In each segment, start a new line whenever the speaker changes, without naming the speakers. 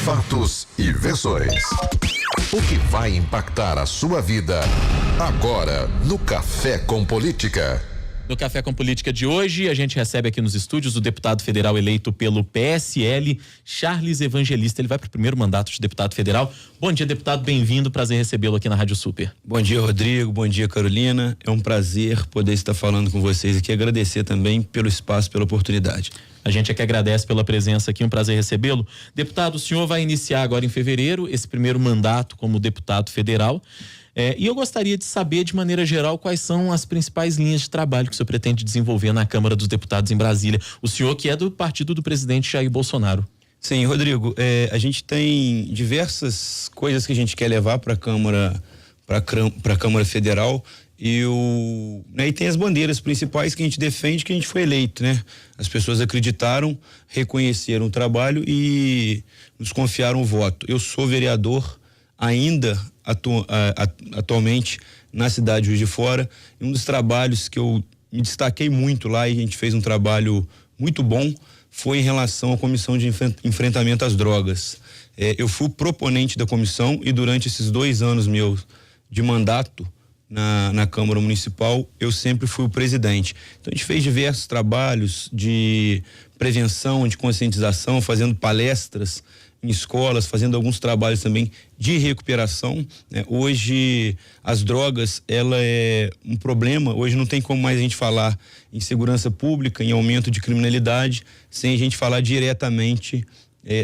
Fatos e versões. O que vai impactar a sua vida agora no Café com Política.
No Café com Política de hoje, a gente recebe aqui nos estúdios o deputado federal eleito pelo PSL, Charles Evangelista. Ele vai para o primeiro mandato de deputado federal. Bom dia, deputado, bem-vindo, prazer recebê-lo aqui na Rádio Super.
Bom dia, Rodrigo, bom dia, Carolina. É um prazer poder estar falando com vocês aqui, agradecer também pelo espaço, pela oportunidade.
A gente é que agradece pela presença aqui, um prazer recebê-lo. Deputado, o senhor vai iniciar agora em fevereiro esse primeiro mandato como deputado federal. E eu gostaria de saber, de maneira geral, quais são as principais linhas de trabalho que o senhor pretende desenvolver na Câmara dos Deputados em Brasília. O senhor que é do partido do presidente Jair Bolsonaro.
Sim, Rodrigo, a gente tem diversas coisas que a gente quer levar para a Câmara Federal e tem as bandeiras principais que a gente defende, que a gente foi eleito, né? As pessoas acreditaram, reconheceram o trabalho e nos confiaram o voto. Eu sou vereador ainda atualmente na cidade de Juiz de Fora, e um dos trabalhos que eu me destaquei muito lá, e a gente fez um trabalho muito bom, foi em relação à comissão de enfrentamento às drogas. Eu fui o proponente da comissão e durante esses 2 anos meus de mandato na Câmara Municipal, eu sempre fui o presidente. Então a gente fez diversos trabalhos de prevenção, de conscientização, fazendo palestras em escolas, fazendo alguns trabalhos também de recuperação, né? Hoje as drogas, ela é um problema. Hoje não tem como mais a gente falar em segurança pública, em aumento de criminalidade, sem a gente falar diretamente,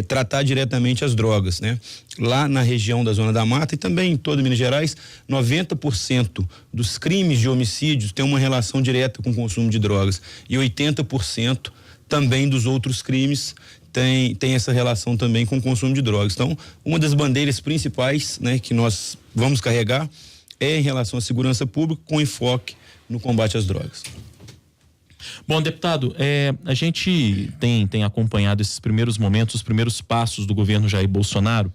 tratar diretamente as drogas, né? Lá na região da Zona da Mata e também em toda Minas Gerais, 90% dos crimes de homicídios têm uma relação direta com o consumo de drogas e 80% também dos outros crimes tem essa relação também com o consumo de drogas. Então, uma das bandeiras principais, né, que nós vamos carregar é em relação à segurança pública, com enfoque no combate às drogas.
Bom, deputado, a gente tem acompanhado esses primeiros momentos, os primeiros passos do governo Jair Bolsonaro,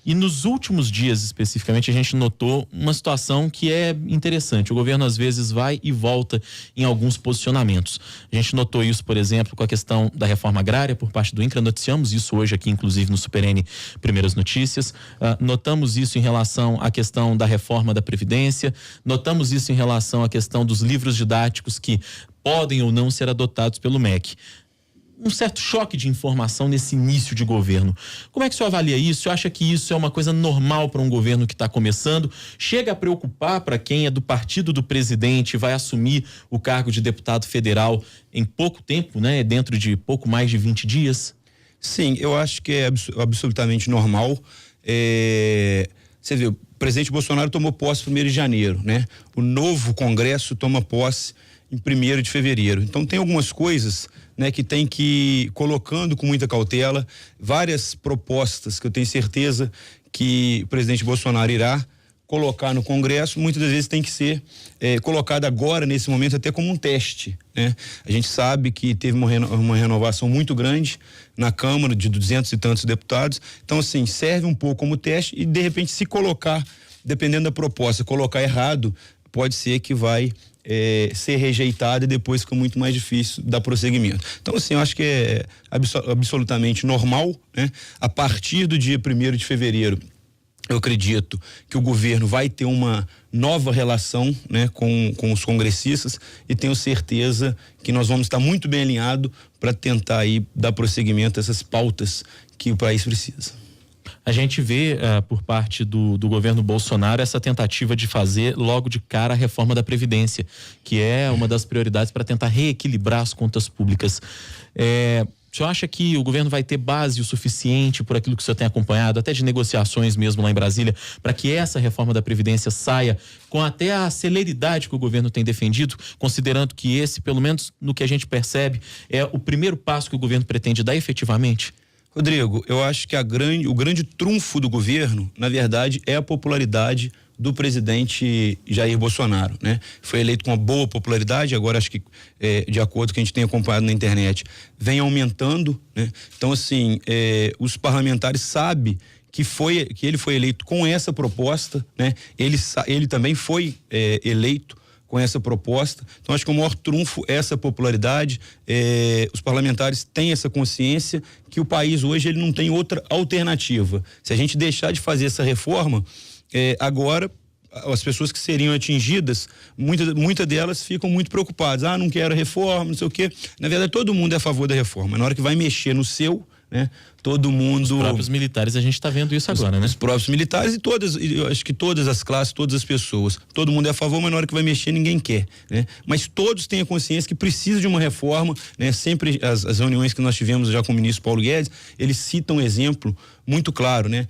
e nos últimos dias especificamente a gente notou uma situação que é interessante. O governo às vezes vai e volta em alguns posicionamentos. A gente notou isso, por exemplo, com a questão da reforma agrária por parte do INCRA. Noticiamos isso hoje aqui, inclusive no Super N Primeiras Notícias. Notamos isso em relação à questão da reforma da Previdência. Notamos isso em relação à questão dos livros didáticos que podem ou não ser adotados pelo MEC. Um certo choque de informação nesse início de governo. Como é que o senhor avalia isso? O senhor acha que isso é uma coisa normal para um governo que está começando? Chega a preocupar para quem é do partido do presidente e vai assumir o cargo de deputado federal em pouco tempo, né? Dentro de pouco mais de 20 dias?
Sim, eu acho que é absolutamente normal. Você viu, o presidente Bolsonaro tomou posse 1º de janeiro, né? O novo Congresso toma posse em 1º de fevereiro. Então tem algumas coisas, né, que tem que ir colocando com muita cautela, várias propostas que eu tenho certeza que o presidente Bolsonaro irá colocar no Congresso, muitas das vezes tem que ser colocada agora, nesse momento, até como um teste, né? A gente sabe que teve uma renovação muito grande na Câmara, de 200 e tantos deputados, então assim, serve um pouco como teste e de repente se colocar, dependendo da proposta, colocar errado, pode ser que vai ser rejeitado e depois fica muito mais difícil dar prosseguimento. Então assim, eu acho que é absolutamente normal, né? A partir do dia 1º de fevereiro, eu acredito que o governo vai ter uma nova relação, né, com os congressistas, e tenho certeza que nós vamos estar muito bem alinhados para tentar aí dar prosseguimento a essas pautas que o país precisa.
A gente vê por parte do governo Bolsonaro essa tentativa de fazer logo de cara a reforma da Previdência, que é uma das prioridades para tentar reequilibrar as contas públicas. O senhor acha que o governo vai ter base o suficiente, por aquilo que o senhor tem acompanhado, até de negociações mesmo lá em Brasília, para que essa reforma da Previdência saia com até a celeridade que o governo tem defendido, considerando que esse, pelo menos no que a gente percebe, é o primeiro passo que o governo pretende dar efetivamente?
Rodrigo, eu acho que o grande trunfo do governo, na verdade, é a popularidade do presidente Jair Bolsonaro, né? Foi eleito com uma boa popularidade, agora acho que, de acordo com o que a gente tem acompanhado na internet, vem aumentando, né? Então, assim, os parlamentares sabem que ele foi eleito com essa proposta, né? Ele também foi eleito com essa proposta. Então, acho que o maior trunfo é essa popularidade. Os parlamentares têm essa consciência que o país hoje ele não tem outra alternativa. Se a gente deixar de fazer essa reforma, agora as pessoas que seriam atingidas, muitas delas ficam muito preocupadas. Não quero reforma, não sei o quê. Na verdade, todo mundo é a favor da reforma. Na hora que vai mexer no seu, né? Todo mundo...
Os próprios militares, a gente está vendo isso agora, né?
Os próprios militares eu acho que todas as classes, todas as pessoas, todo mundo é a favor, mas na hora que vai mexer ninguém quer, né? Mas todos têm a consciência que precisa de uma reforma, né? Sempre as reuniões que nós tivemos já com o ministro Paulo Guedes, ele cita um exemplo muito claro, né?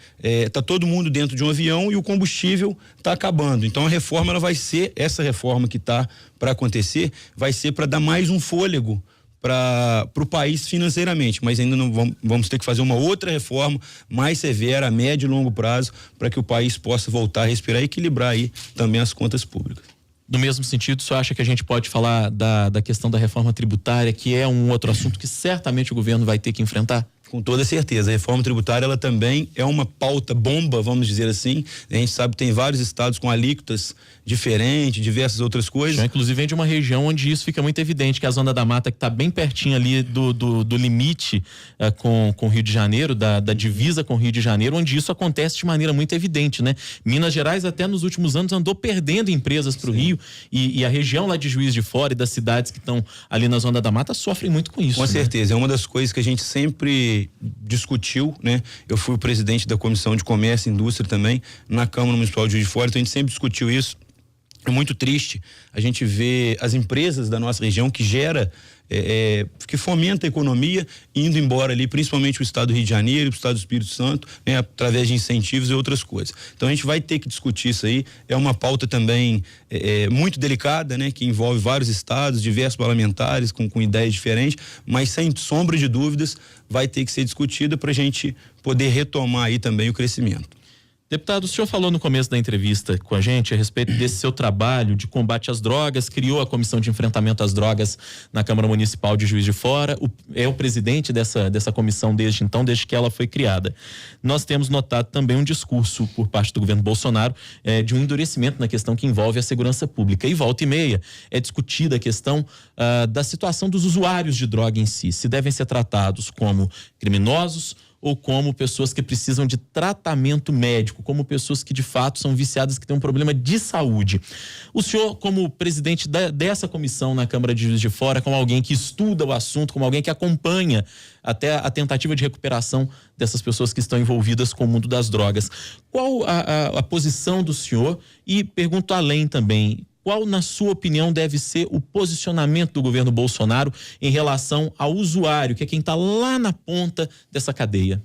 Tá todo mundo dentro de um avião e o combustível tá acabando. Então a reforma, ela vai ser, essa reforma que tá para acontecer, vai ser para dar mais um fôlego para o país financeiramente, mas ainda não vamos ter que fazer uma outra reforma mais severa, a médio e longo prazo, para que o país possa voltar a respirar e equilibrar aí também as contas públicas.
No mesmo sentido, o senhor acha que a gente pode falar da questão da reforma tributária, que é um outro assunto que certamente o governo vai ter que enfrentar?
Com toda certeza. A reforma tributária, ela também é uma pauta bomba, vamos dizer assim. A gente sabe que tem vários estados com alíquotas diferentes, diversas outras coisas.
Já, inclusive, vem de uma região onde isso fica muito evidente, que é a Zona da Mata, que está bem pertinho ali do limite com o Rio de Janeiro, da divisa com o Rio de Janeiro, onde isso acontece de maneira muito evidente, né? Minas Gerais, até nos últimos anos, andou perdendo empresas para o Rio, e a região lá de Juiz de Fora e das cidades que estão ali na Zona da Mata sofrem muito com isso.
Com certeza. É uma das coisas que a gente sempre discutiu, né? Eu fui o presidente da Comissão de Comércio e Indústria também, na Câmara Municipal de Juiz de Fora, então a gente sempre discutiu isso. É muito triste a gente ver as empresas da nossa região que que fomenta a economia indo embora ali, principalmente o estado do Rio de Janeiro, o estado do Espírito Santo, né? Através de incentivos e outras coisas. Então a gente vai ter que discutir isso aí. É uma pauta também muito delicada, né? Que envolve vários estados, diversos parlamentares com ideias diferentes, mas sem sombra de dúvidas vai ter que ser discutida para a gente poder retomar aí também o crescimento.
Deputado, o senhor falou no começo da entrevista com a gente a respeito desse seu trabalho de combate às drogas, criou a Comissão de Enfrentamento às Drogas na Câmara Municipal de Juiz de Fora, é o presidente dessa comissão desde então, desde que ela foi criada. Nós temos notado também um discurso por parte do governo Bolsonaro de um endurecimento na questão que envolve a segurança pública. E volta e meia é discutida a questão da situação dos usuários de droga em si, se devem ser tratados como criminosos ou como pessoas que precisam de tratamento médico, como pessoas que de fato são viciadas, que têm um problema de saúde. O senhor, como presidente dessa comissão na Câmara de Juiz de Fora, como alguém que estuda o assunto, como alguém que acompanha até a tentativa de recuperação dessas pessoas que estão envolvidas com o mundo das drogas, qual a posição do senhor? E pergunto além também, qual, na sua opinião, deve ser o posicionamento do governo Bolsonaro em relação ao usuário, que é quem está lá na ponta dessa cadeia?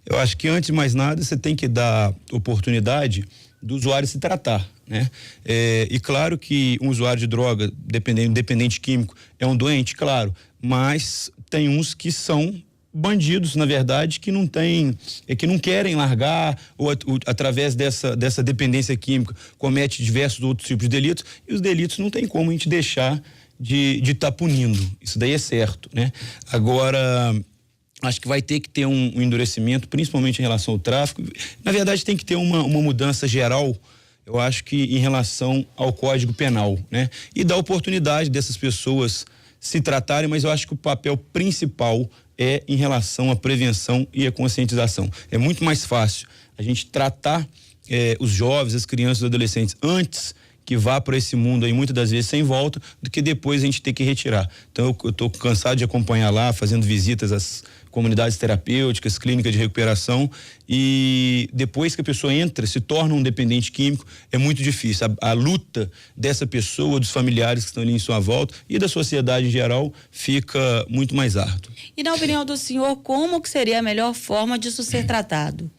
Eu acho que, antes de mais nada, você tem que dar oportunidade do usuário se tratar, né? E claro que um usuário de droga, dependente químico, é um doente, claro, mas tem uns que são bandidos, na verdade, que não querem largar, ou através dessa dependência química comete diversos outros tipos de delitos, e os delitos não tem como a gente deixar de estar punindo. Isso daí é certo, né? Agora, acho que vai ter que ter um endurecimento, principalmente em relação ao tráfico. Na verdade, tem que ter uma mudança geral, eu acho que em relação ao Código Penal, né? E dar oportunidade dessas pessoas se tratarem, mas eu acho que o papel principal é em relação à prevenção e à conscientização. É muito mais fácil a gente tratar os jovens, as crianças, os adolescentes antes que vá para esse mundo aí muitas das vezes sem volta, do que depois a gente ter que retirar. Então eu estou cansado de acompanhar lá, fazendo visitas às comunidades terapêuticas, clínicas de recuperação, e depois que a pessoa entra, se torna um dependente químico, é muito difícil. A luta dessa pessoa, dos familiares que estão ali em sua volta e da sociedade em geral fica muito mais árdua.
E na opinião do senhor, como que seria a melhor forma disso ser tratado?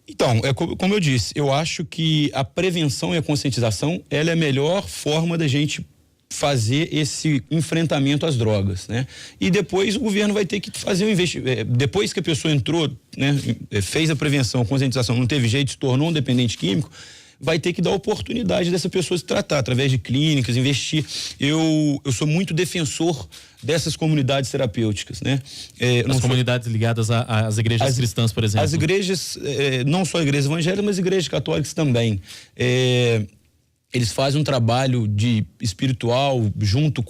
Então, como eu disse, eu acho que a prevenção e a conscientização, ela é a melhor forma da gente fazer esse enfrentamento às drogas, né? E depois o governo vai ter que fazer um investimento. Depois que a pessoa entrou, né, fez a prevenção, a conscientização, não teve jeito, se tornou um dependente químico, vai ter que dar oportunidade dessa pessoa se tratar através de clínicas, investir. Eu sou muito defensor dessas comunidades terapêuticas, né?
As comunidades ligadas às igrejas cristãs, por exemplo.
As igrejas, não só igrejas evangélicas, mas igrejas católicas também. eles fazem um trabalho espiritual junto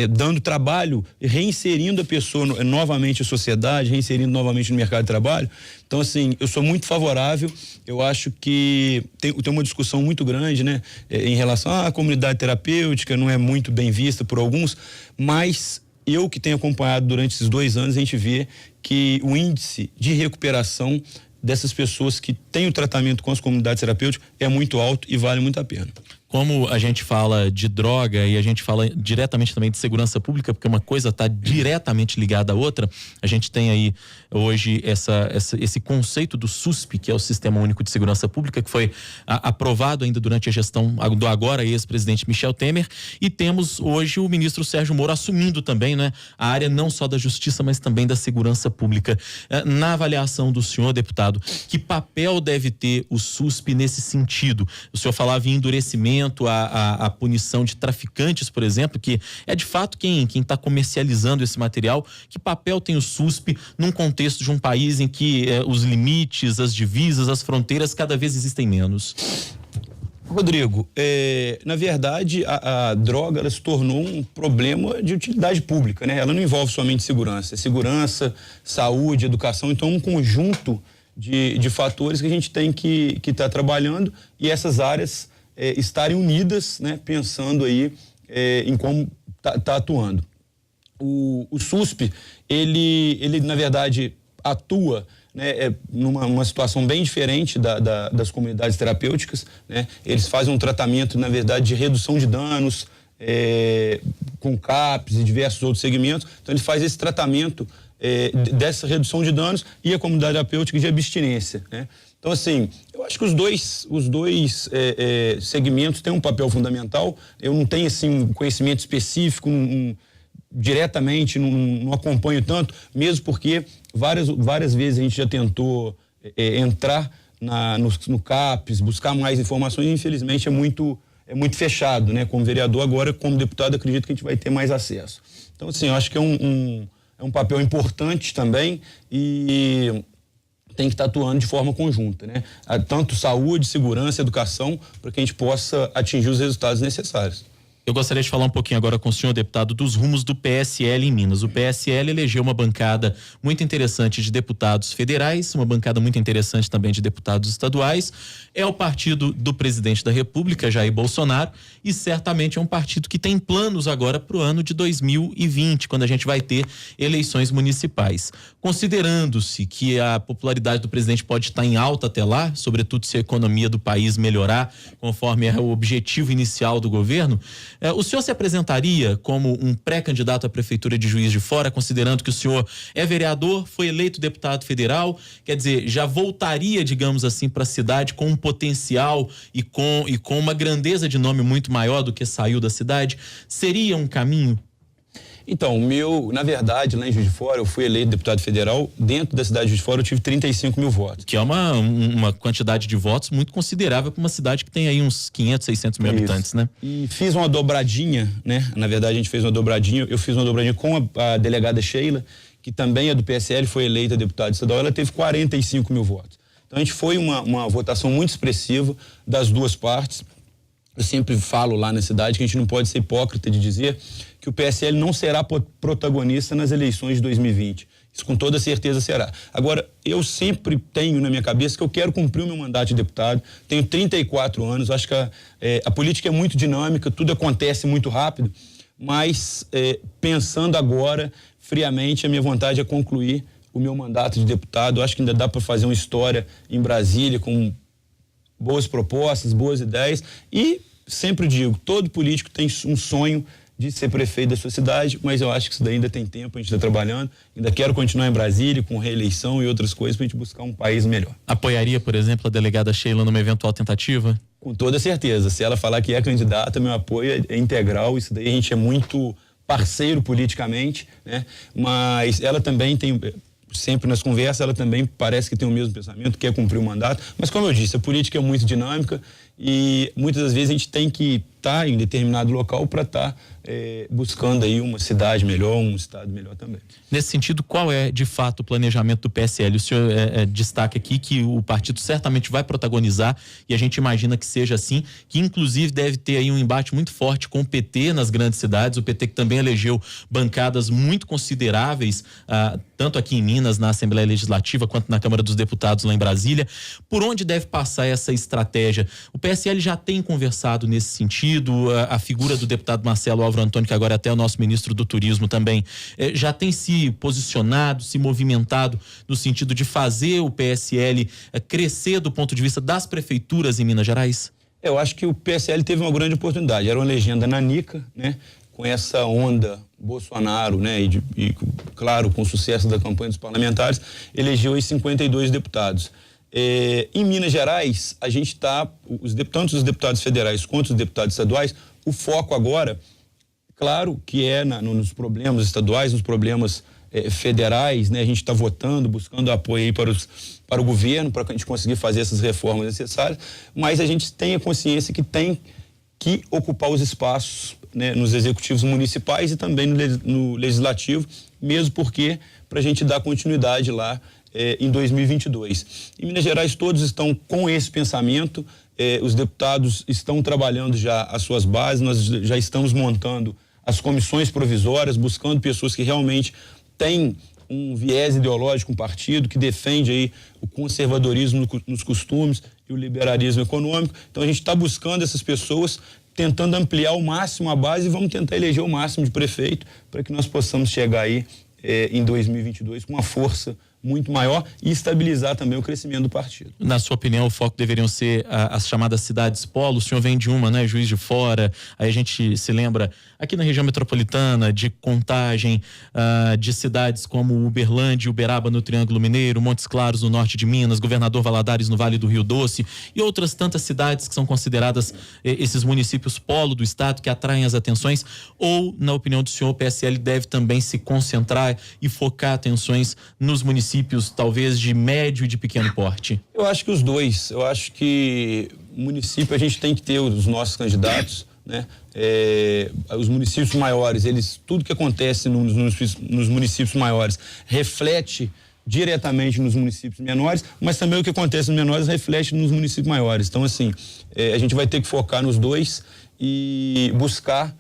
dando trabalho, reinserindo a pessoa novamente à sociedade, reinserindo novamente no mercado de trabalho. Então, assim, eu sou muito favorável. Eu acho que tem uma discussão muito grande, né, em relação à comunidade terapêutica, não é muito bem vista por alguns, mas eu que tenho acompanhado durante esses 2 anos, a gente vê que o índice de recuperação dessas pessoas que têm o tratamento com as comunidades terapêuticas é muito alto e vale muito a pena.
Como a gente fala de droga e a gente fala diretamente também de segurança pública, porque uma coisa está diretamente ligada à outra, a gente tem aí hoje esse conceito do SUSP, que é o Sistema Único de Segurança Pública, que foi aprovado ainda durante a gestão do agora ex-presidente Michel Temer, e temos hoje o ministro Sérgio Moro assumindo também, né, a área não só da justiça, mas também da segurança pública. Na avaliação do senhor, deputado, que papel deve ter o SUSP nesse sentido? O senhor falava em endurecimento, a punição de traficantes, por exemplo, que é de fato quem está comercializando esse material. Que papel tem o SUSP num contexto de um país em que os limites, as divisas, as fronteiras cada vez existem menos?
Rodrigo, na verdade a droga ela se tornou um problema de utilidade pública, né? Ela não envolve somente segurança, é segurança, saúde, educação, então um conjunto de fatores que a gente tem que estar trabalhando, e essas áreas estarem unidas, né, pensando aí em como tá atuando. O SUSP, ele na verdade atua, né, numa situação bem diferente das comunidades terapêuticas, né? Eles fazem um tratamento, na verdade, de redução de danos, com CAPs e diversos outros segmentos. Então ele faz esse tratamento dessa redução de danos, e a comunidade terapêutica de abstinência, né? Então, assim, eu acho que os dois segmentos têm um papel fundamental. Eu não tenho, assim, conhecimento específico, diretamente, não acompanho tanto, mesmo porque várias vezes a gente já tentou entrar no CAPES, buscar mais informações, e infelizmente é muito fechado, né? Como vereador, agora, como deputado, acredito que a gente vai ter mais acesso. Então, assim, eu acho que é um papel importante também, e tem que estar atuando de forma conjunta, né? Tanto saúde, segurança, educação, para que a gente possa atingir os resultados necessários.
Eu gostaria de falar um pouquinho agora com o senhor, deputado, dos rumos do PSL em Minas. O PSL elegeu uma bancada muito interessante de deputados federais, uma bancada muito interessante também de deputados estaduais. É o partido do presidente da República, Jair Bolsonaro, e certamente é um partido que tem planos agora para o ano de 2020, quando a gente vai ter eleições municipais. Considerando-se que a popularidade do presidente pode estar em alta até lá, sobretudo se a economia do país melhorar, conforme é o objetivo inicial do governo, o senhor se apresentaria como um pré-candidato à prefeitura de Juiz de Fora, considerando que o senhor é vereador, foi eleito deputado federal, quer dizer, já voltaria, digamos assim, para a cidade com um potencial e com uma grandeza de nome muito maior do que saiu da cidade? Seria um caminho?
Então, na verdade, lá em Juiz de Fora, eu fui eleito deputado federal. Dentro da cidade de Juiz de Fora, eu tive 35 mil votos.
Que é uma quantidade de votos muito considerável para uma cidade que tem aí uns 500, 600 mil habitantes, né?
E fiz uma dobradinha, né? Na verdade, a gente fez uma dobradinha. Eu fiz uma dobradinha com a delegada Sheila, que também é do PSL, foi eleita deputada estadual. Ela teve 45 mil votos. Então, a gente foi uma votação muito expressiva das duas partes. Eu sempre falo lá na cidade que a gente não pode ser hipócrita de dizer que o PSL não será protagonista nas eleições de 2020. Isso com toda certeza será. Agora, eu sempre tenho na minha cabeça que eu quero cumprir o meu mandato de deputado. Tenho 34 anos, acho que a política é muito dinâmica, tudo acontece muito rápido, mas pensando agora, friamente, a minha vontade é concluir o meu mandato de deputado. Eu acho que ainda dá para fazer uma história em Brasília com boas propostas, boas ideias, e sempre digo, todo político tem um sonho de ser prefeito da sua cidade, mas eu acho que isso daí ainda tem tempo, a gente está trabalhando, ainda quero continuar em Brasília com reeleição e outras coisas para a gente buscar um país melhor.
Apoiaria, por exemplo, a delegada Sheila numa eventual tentativa?
Com toda certeza, se ela falar que é candidata, meu apoio é integral, isso daí a gente é muito parceiro politicamente, né? Mas ela também tem, sempre nas conversas, ela também parece que tem o mesmo pensamento, quer cumprir o mandato, mas como eu disse, a política é muito dinâmica e muitas das vezes a gente tem que estar em determinado local para estar buscando aí uma cidade melhor, um estado melhor também.
Nesse sentido, qual é de fato o planejamento do PSL? O senhor destaca aqui que o partido certamente vai protagonizar, e a gente imagina que seja assim, que inclusive deve ter aí um embate muito forte com o PT nas grandes cidades, o PT que também elegeu bancadas muito consideráveis, tanto aqui em Minas, na Assembleia Legislativa, quanto na Câmara dos Deputados lá em Brasília. Por onde deve passar essa estratégia? O PSL já tem conversado nesse sentido, a figura do deputado Marcelo Álvaro Antônio, que agora até é o nosso ministro do Turismo também, já tem se posicionado, se movimentado no sentido de fazer o PSL crescer do ponto de vista das prefeituras em Minas Gerais?
Eu acho que o PSL teve uma grande oportunidade. Era uma legenda nanica, né? Com essa onda Bolsonaro, né? E claro, com o sucesso da campanha dos parlamentares, elegeu aí 52 deputados. Em Minas Gerais, a gente está, tanto os deputados federais quanto os deputados estaduais, o foco agora, claro que é nos problemas estaduais, nos problemas federais, né? A gente está votando, buscando apoio aí para o governo, para que a gente conseguir fazer essas reformas necessárias, mas a gente tem a consciência que tem que ocupar os espaços, né, nos executivos municipais e também no legislativo, mesmo porque para a gente dar continuidade lá em 2022. Em Minas Gerais todos estão com esse pensamento, os deputados estão trabalhando já as suas bases, nós já estamos montando as comissões provisórias, buscando pessoas que realmente têm um viés ideológico, um partido que defende aí o conservadorismo nos costumes e o liberalismo econômico. Então a gente está buscando essas pessoas, tentando ampliar ao máximo a base e vamos tentar eleger o máximo de prefeito para que nós possamos chegar aí em 2022 com uma força muito maior e estabilizar também o crescimento do partido.
Na sua opinião, o foco deveriam ser as chamadas cidades polo? O senhor vem de uma, né? Juiz de Fora, aí a gente se lembra aqui na região metropolitana de Contagem, de cidades como Uberlândia e Uberaba no Triângulo Mineiro, Montes Claros no norte de Minas, Governador Valadares no Vale do Rio Doce e outras tantas cidades que são consideradas esses municípios polo do estado que atraem as atenções, ou, na opinião do senhor, o PSL deve também se concentrar e focar atenções nos municípios talvez de médio e de pequeno porte?
Eu acho que os dois. Eu acho que município a gente tem que ter os nossos candidatos, né? Os municípios maiores, tudo que acontece nos municípios maiores reflete diretamente nos municípios menores, mas também o que acontece nos menores reflete nos municípios maiores. Então, assim, a gente vai ter que focar nos dois e buscar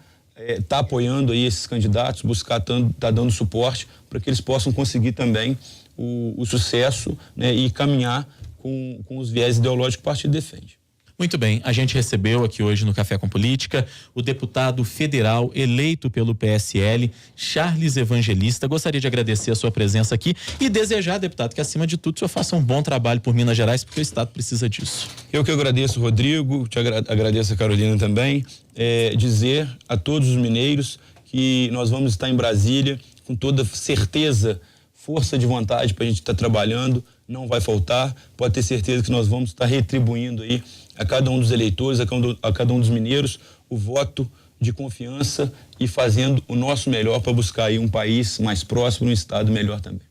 tá apoiando aí esses candidatos, buscar tá dando suporte para que eles possam conseguir também o sucesso, né, e caminhar com os viés ideológicos que o partido defende.
Muito bem, a gente recebeu aqui hoje no Café com Política o deputado federal eleito pelo PSL, Charles Evangelista. Gostaria de agradecer a sua presença aqui e desejar, deputado, que acima de tudo o senhor faça um bom trabalho por Minas Gerais, porque o estado precisa disso.
Eu que agradeço, Rodrigo, agradeço a Carolina também, dizer a todos os mineiros que nós vamos estar em Brasília com toda certeza, força de vontade para a gente estar trabalhando, não vai faltar, pode ter certeza que nós vamos estar retribuindo aí a cada um dos eleitores, a cada um dos mineiros, o voto de confiança e fazendo o nosso melhor para buscar aí um país mais próximo, um estado melhor também.